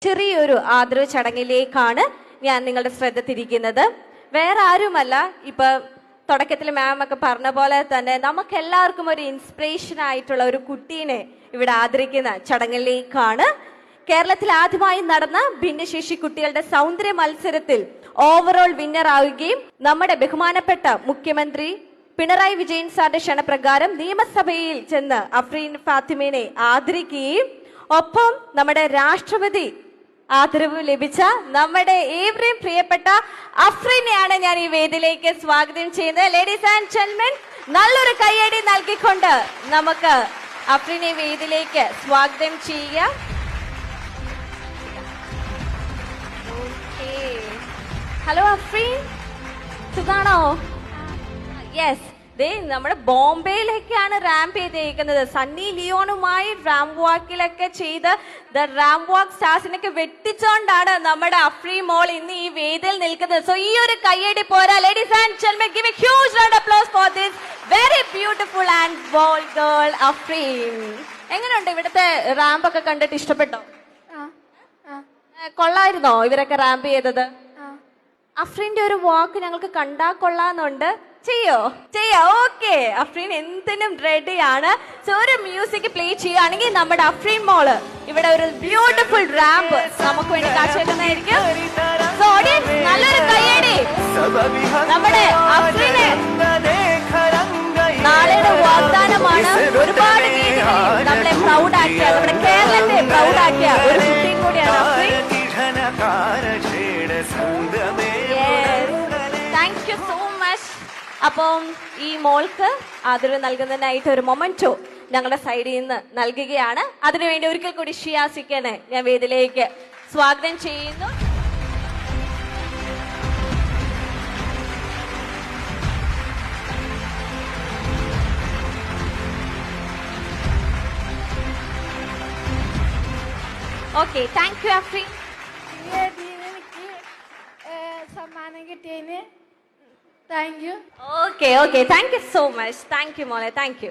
ചെറിയൊരു ആദരവ് ചടങ്ങിലേക്കാണ് ഞാൻ നിങ്ങളുടെ ശ്രദ്ധ തിരിക്കുന്നത്. വേറെ ആരുമല്ല, ഇപ്പൊ തുടക്കത്തിൽ മാം ഒക്കെ പറഞ്ഞ പോലെ തന്നെ നമുക്ക് എല്ലാവർക്കും ഒരു ഇൻസ്പിറേഷൻ ആയിട്ടുള്ള ഒരു കുട്ടീനെ ഇവിടെ ആദരിക്കുന്ന ചടങ്ങിലേക്കാണ്. കേരളത്തിൽ ആദ്യമായി നടന്ന ഭിന്നശേഷി കുട്ടികളുടെ സൗന്ദര്യ മത്സരത്തിൽ ഓവറോൾ വിന്നർ ആവുകയും നമ്മുടെ ബഹുമാനപ്പെട്ട മുഖ്യമന്ത്രി പിണറായി വിജയൻ സാറിന്റെ ക്ഷണപ്രകാരം നിയമസഭയിൽ ചെന്ന് അഫ്രീൻ ഫാത്തിമയെ ആദരിക്കുകയും ഒപ്പം നമ്മുടെ രാഷ്ട്രപതി ആദരവ് ലഭിച്ച നമ്മുടെ ഏവരെയും പ്രിയപ്പെട്ട അഫ്രീനെയാണ് ഞാൻ ഈ വേദിയിലേക്ക് സ്വാഗതം ചെയ്യുന്നത്. ലേഡീസ് ആൻഡ് ജെന്റിൽമെൻ, നല്ലൊരു കയ്യടി നൽകിക്കൊണ്ട് നമുക്ക് അഫ്രീനെ വേദിയിലേക്ക് സ്വാഗതം ചെയ്യുക. ഹലോ അഫ്രീൻ, സുഖാണോ? യെസ്, ദേ നമ്മുടെ ബോംബെയിലേക്കാണ് റാമ്പ് ചെയ്തേക്കുന്നത്. സണ്ണി ലിയോണുമായി റാമ്പ് വാക്കിലൊക്കെ ചെയ്ത് റാമ്പ് വാക്ക് സ്റ്റാർസിനൊക്കെ വെട്ടിച്ചോണ്ടാണ് നമ്മുടെ അഫ്രീൻ മോൾ ഇന്ന് ഈ വേദിയിൽ നിൽക്കുന്നത്. സോ ഈ ഒരു കയ്യടി പോരാ. Ladies and gentlemen, give A huge round of applause for this very beautiful and bold girl Afreen. എങ്ങനെയുണ്ട് ഇവിടുത്തെ റാമ്പ് ഒക്കെ കണ്ടിട്ട്? ഇഷ്ടപ്പെട്ടോ? കൊള്ളായിരുന്നോ ഇവരൊക്കെ റാമ്പ് ചെയ്തത്? അഫ്രീന്റെ ഒരു വാക്ക് ഞങ്ങൾക്ക് കണ്ടാ കൊള്ളാന്നുണ്ട്. ചെയ്യോ? ഓക്കെ, അഫ്രീൻ എന്തിനും റെഡിയാണ്. സോ ഒരു മ്യൂസിക് പ്ലേ ചെയ്യുകയാണെങ്കിൽ നമ്മുടെ അഫ്രീൻ മോള് ഇവിടെ ഒരു ബ്യൂട്ടിഫുൾ റാമ്പ് നമുക്ക് വേണ്ടി കാഴ്ചവെക്കുന്നതായിരിക്കും. സോ ഓഡിയൻസ്, നല്ലൊരു കയ്യടി നമ്മുടെ അഫ്രീനെ. നാളെയുടെ വാഗ്ദാനമാണ്. ഒരുപാട് വേദികളിൽ നമ്മളെ പ്രൗഡാക്കിയ, നമ്മുടെ കേരളത്തെ പ്രൗഡാക്കിയ ഒരു കുട്ടിയും കൂടിയാണ് Afreen. Thank you so much. അപ്പം ഈ മോൾക്ക് ആദരവ് നൽകുന്നതിനായിട്ട് ഒരു മൊമെന്റോ ഞങ്ങളുടെ സൈഡിൽ നിന്ന് നൽകുകയാണ്. അതിനുവേണ്ടി ഒരിക്കൽ കൂടി ഷിയാസിക്കനെ ഞാൻ വേദിയിലേക്ക് സ്വാഗതം ചെയ്യുന്നു. Okay, thank you Afreen. സമ്മാനം കിട്ടിയതിന് thank you. Okay, thank you so much. Thank you മോളെ, താങ്ക് യു.